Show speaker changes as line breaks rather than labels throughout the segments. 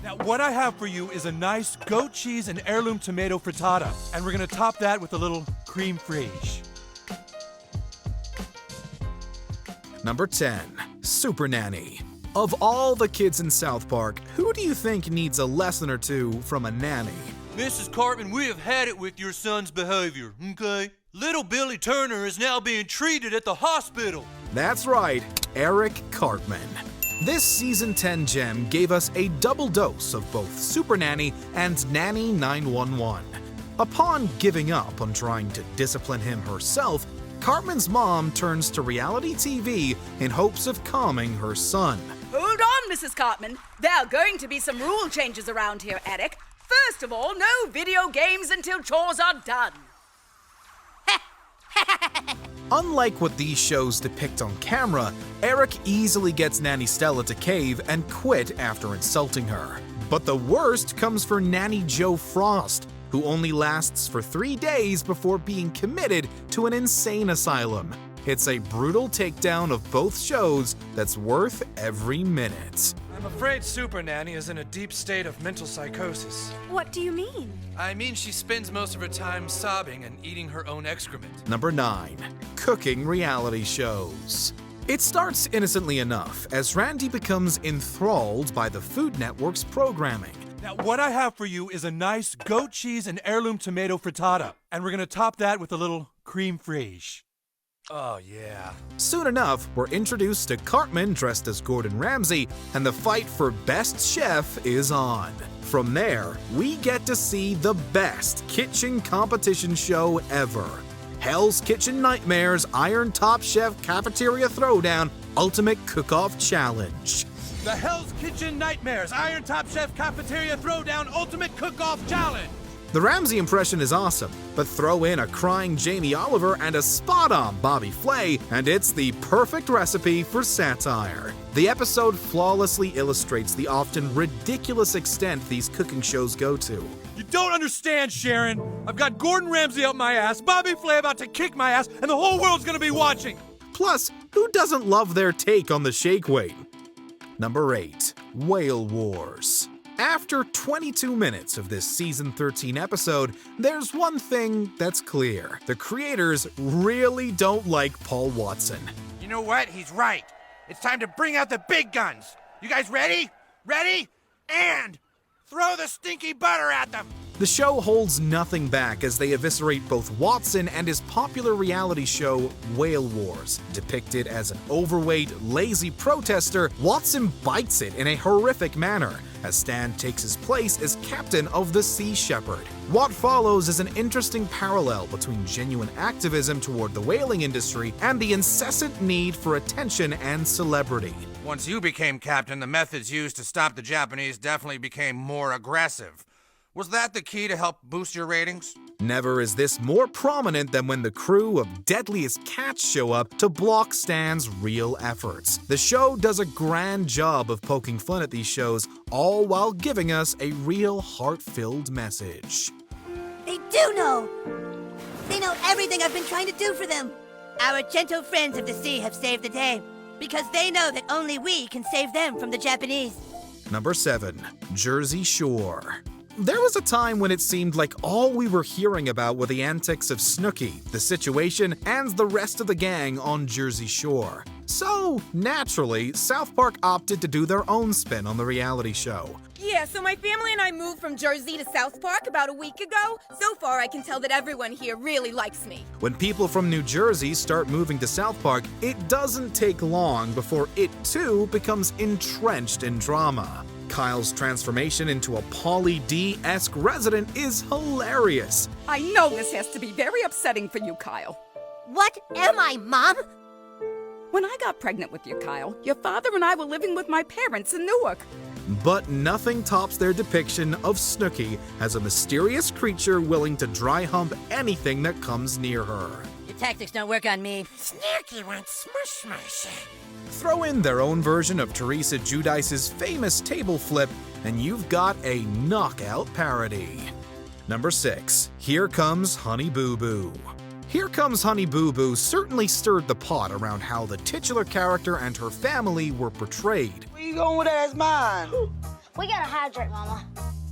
Now, what I have for you is a nice goat cheese and heirloom tomato frittata, and we're gonna top that with a little creme fraiche.
Number 10. Supernanny. Of all the kids in South Park, who do you think needs a lesson or two from a nanny?
Mrs. Cartman, we have had it with your son's behavior, okay? Little Billy Turner is now being treated at the hospital.
That's right, Eric Cartman. This Season 10 gem gave us a double dose of both Supernanny and Nanny 911. Upon giving up on trying to discipline him herself, Cartman's mom turns to reality TV in hopes of calming her son.
Hold on, Mrs. Cartman. There are going to be some rule changes around here, Eric. First of all, no video games until chores are done.
Unlike what these shows depict on camera, Eric easily gets Nanny Stella to cave and quit after insulting her. But the worst comes for Nanny Joe Frost, who only lasts for 3 days before being committed to an insane asylum. It's a brutal takedown of both shows that's worth every minute.
I'm afraid Supernanny is in a deep state of mental psychosis.
What do you mean?
I mean, she spends most of her time sobbing and eating her own excrement.
Number 9. Cooking reality shows. It starts innocently enough as Randy becomes enthralled by the Food Network's programming.
Now, what I have for you is a nice goat cheese and heirloom tomato frittata, and we're gonna top that with a little creme fraiche. Oh, yeah.
Soon enough, we're introduced to Cartman dressed as Gordon Ramsay, and the fight for Best Chef is on. From there, we get to see the best kitchen competition show ever. Hell's Kitchen Nightmares Iron Top Chef Cafeteria Throwdown Ultimate Cook-Off Challenge.
The Hell's Kitchen Nightmares Iron Top Chef Cafeteria Throwdown Ultimate Cook-Off Challenge.
The Ramsay impression is awesome, but throw in a crying Jamie Oliver and a spot-on Bobby Flay, and it's the perfect recipe for satire. The episode flawlessly illustrates the often ridiculous extent these cooking shows go to.
You don't understand, Sharon. I've got Gordon Ramsay up my ass, Bobby Flay about to kick my ass, and the whole world's gonna be watching.
Plus, who doesn't love their take on the shake weight? Number 8. Whale Wars. After 22 minutes of this Season 13 episode, there's one thing that's clear. The creators really don't like Paul Watson.
You know what? He's right. It's time to bring out the big guns. You guys ready? Ready? And throw the stinky butter at them.
The show holds nothing back as they eviscerate both Watson and his popular reality show, Whale Wars. Depicted as an overweight, lazy protester, Watson bites it in a horrific manner, as Stan takes his place as captain of the Sea Shepherd. What follows is an interesting parallel between genuine activism toward the whaling industry and the incessant need for attention and celebrity.
Once you became captain, the methods used to stop the Japanese definitely became more aggressive. Was that the key to help boost your ratings?
Never is this more prominent than when the crew of Deadliest Cats show up to block Stan's real efforts. The show does a grand job of poking fun at these shows, all while giving us a real heart-filled message.
They do know! They know everything I've been trying to do for them. Our gentle friends of the sea have saved the day, because they know that only we can save them from the Japanese.
Number 7. Jersey Shore. There was a time when it seemed like all we were hearing about were the antics of Snooki, the situation, and the rest of the gang on Jersey Shore. So, naturally, South Park opted to do their own spin on the reality show.
Yeah, so my family and I moved from Jersey to South Park about a week ago. So far, I can tell that everyone here really likes me.
When people from New Jersey start moving to South Park, it doesn't take long before it too becomes entrenched in drama. Kyle's transformation into a Pauly D-esque resident is hilarious.
I know this has to be very upsetting for you, Kyle.
What am I, Mom?
When I got pregnant with you, Kyle, your father and I were living with my parents in Newark.
But nothing tops their depiction of Snooki as a mysterious creature willing to dry hump anything that comes near her.
Your tactics don't work on me.
Snooki wants smush smush.
Throw in their own version of Teresa Giudice's famous table flip, and you've got a knockout parody. Number 6. Here Comes Honey Boo Boo. Here Comes Honey Boo Boo certainly stirred the pot around how the titular character and her family were portrayed.
Where you going with that as mine? We gotta hydrate, Mama.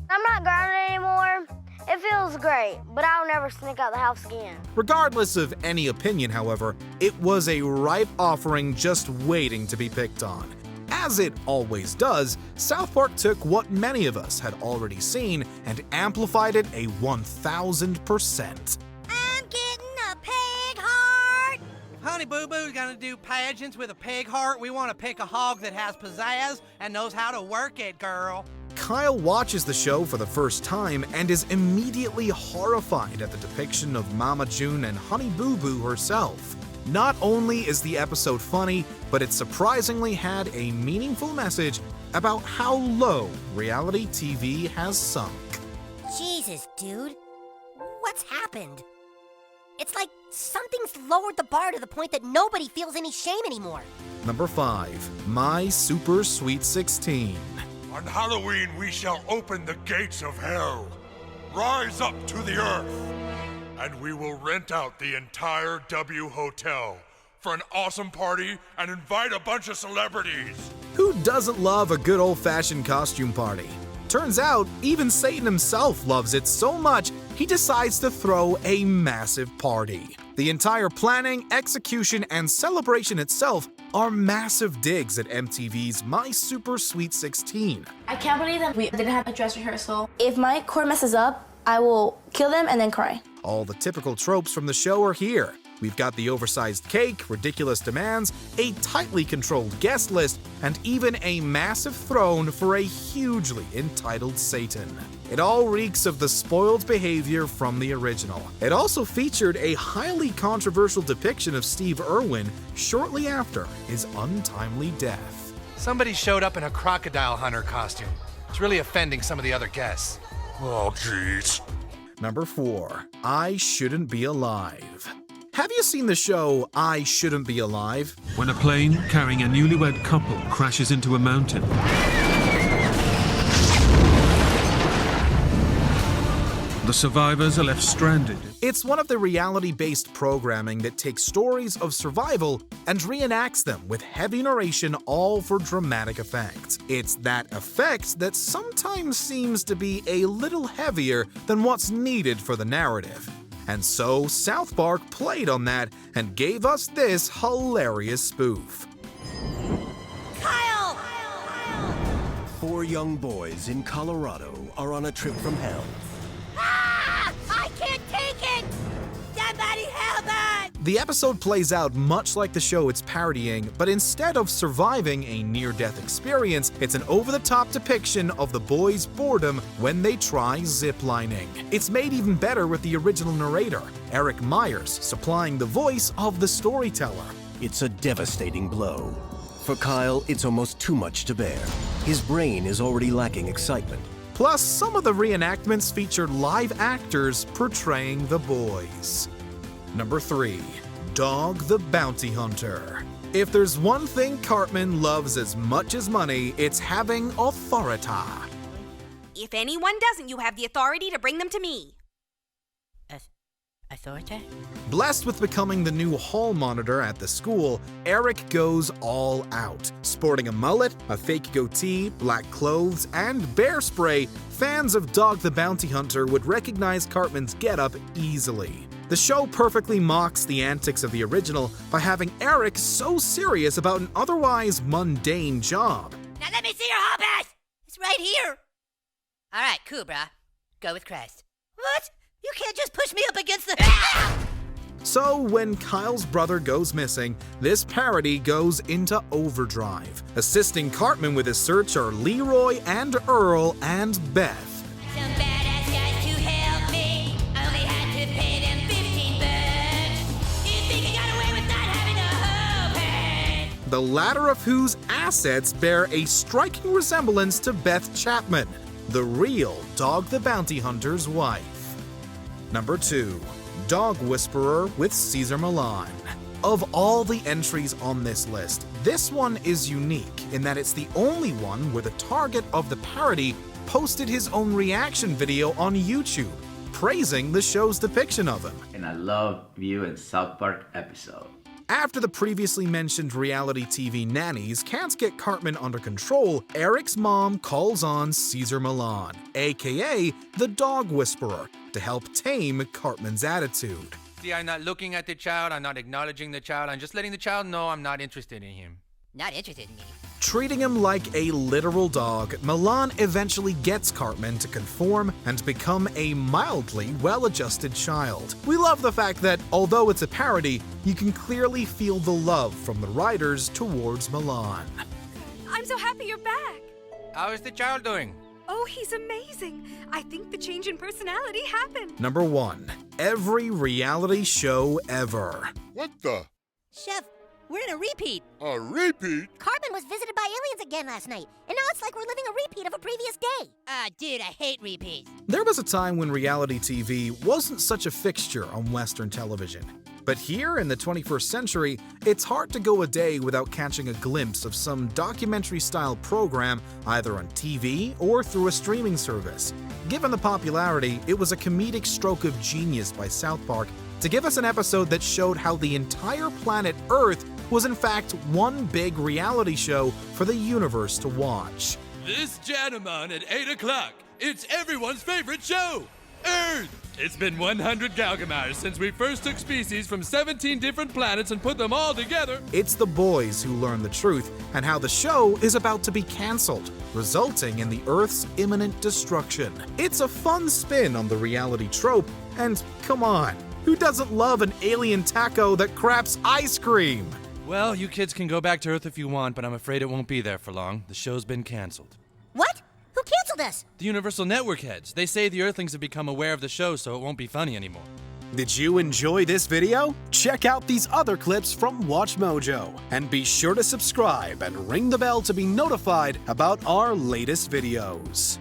I'm not gardening anymore. It feels great, but I'll never sneak out the house again.
Regardless of any opinion, however, it was a ripe offering just waiting to be picked on. As it always does, South Park took what many of us had already seen and amplified it a 1000%.
I'm getting a pig heart!
If Honey Boo Boo's gonna do pageants with a pig heart, we want to pick a hog that has pizzazz and knows how to work it, girl.
Kyle watches the show for the first time and is immediately horrified at the depiction of Mama June and Honey Boo Boo herself. Not only is the episode funny, but it surprisingly had a meaningful message about how low reality TV has sunk.
Jesus, dude. What's happened? It's like something's lowered the bar to the point that nobody feels any shame anymore.
Number 5. My Super Sweet 16.
On Halloween, we shall open the gates of hell, rise up to the earth, and we will rent out the entire W Hotel for an awesome party and invite a bunch of celebrities.
Who doesn't love a good old-fashioned costume party? Turns out, even Satan himself loves it so much, he decides to throw a massive party. The entire planning, execution, and celebration itself are massive digs at MTV's My Super Sweet 16.
I can't believe that we didn't have a dress rehearsal. If my core messes up, I will kill them and then cry.
All the typical tropes from the show are here. We've got the oversized cake, ridiculous demands, a tightly controlled guest list, and even a massive throne for a hugely entitled Satan. It all reeks of the spoiled behavior from the original. It also featured a highly controversial depiction of Steve Irwin shortly after his untimely death.
Somebody showed up in a crocodile hunter costume. It's really offending some of the other guests.
Oh, jeez.
Number 4. I Shouldn't Be Alive. Have you seen the show I Shouldn't Be Alive?
When a plane carrying a newlywed couple crashes into a mountain, the survivors are left stranded.
It's one of the reality-based programming that takes stories of survival and reenacts them with heavy narration, all for dramatic effect. It's that effect that sometimes seems to be a little heavier than what's needed for the narrative. And so South Park played on that and gave us this hilarious spoof.
Kyle!
4 young boys in Colorado are on a trip from hell.
Ah! I can't take it! Somebody help us!
The episode plays out much like the show it's parodying, but instead of surviving a near-death experience, it's an over-the-top depiction of the boys' boredom when they try ziplining. It's made even better with the original narrator, Eric Myers, supplying the voice of the storyteller.
It's a devastating blow. For Kyle, it's almost too much to bear. His brain is already lacking excitement.
Plus, some of the reenactments featured live actors portraying the boys. Number 3. Dog the Bounty Hunter. If there's one thing Cartman loves as much as money, it's having authority.
If anyone doesn't, you have the authority to bring them to me.
Authority?
Blessed with becoming the new hall monitor at the school, Eric goes all out. Sporting a mullet, a fake goatee, black clothes, and bear spray, fans of Dog the Bounty Hunter would recognize Cartman's getup easily. The show perfectly mocks the antics of the original by having Eric so serious about an otherwise mundane job.
Now let me see your hobbies! It's right here! Alright, cool, brah. Go with Christ. What? You can't just push me up against the...
So when Kyle's brother goes missing, this parody goes into overdrive. Assisting Cartman with his search are Leroy and Earl and Beth.
Some badass guys to help me. Only had to pay them $15. You think I got away with not having a hope?
The latter of whose assets bear a striking resemblance to Beth Chapman, the real Dog the Bounty Hunter's wife. Number 2. Dog Whisperer with Caesar Milan. Of all the entries on this list, this one is unique in that it's the only one where the target of the parody posted his own reaction video on YouTube, praising the show's depiction of him.
And I love viewing South Park episode.
After the previously mentioned reality TV nannies can't get Cartman under control, Eric's mom calls on Caesar Milan, aka the Dog Whisperer, to help tame Cartman's attitude.
See, I'm not looking at the child, I'm not acknowledging the child, I'm just letting the child know I'm not interested in him.
Not interested in me.
Treating him like a literal dog, Milan eventually gets Cartman to conform and become a mildly well-adjusted child. We love the fact that, although it's a parody, you can clearly feel the love from the writers towards Milan.
I'm so happy you're back.
How is the child doing?
Oh, he's amazing. I think the change in personality happened.
Number 1. Every reality show ever.
What the?
Chef, we're in a repeat.
A repeat?
Cartman was visited by aliens again last night, and now it's like we're living a repeat of a previous day.
Dude, I hate repeats.
There was a time when reality TV wasn't such a fixture on Western television. But here in the 21st century, it's hard to go a day without catching a glimpse of some documentary-style program either on TV or through a streaming service. Given the popularity, it was a comedic stroke of genius by South Park to give us an episode that showed how the entire planet Earth was in fact one big reality show for the universe to watch.
This gentleman at 8 o'clock. It's everyone's favorite show, Earth. It's been 100 Galgamars since we first took species from 17 different planets and put them all together.
It's the boys who learn the truth and how the show is about to be cancelled, resulting in the Earth's imminent destruction. It's a fun spin on the reality trope, and come on, who doesn't love an alien taco that craps ice cream?
Well, you kids can go back to Earth if you want, but I'm afraid it won't be there for long. The show's been canceled.
What? Who canceled us?
The Universal Network heads. They say the Earthlings have become aware of the show, so it won't be funny anymore.
Did you enjoy this video? Check out these other clips from WatchMojo, and be sure to subscribe and ring the bell to be notified about our latest videos.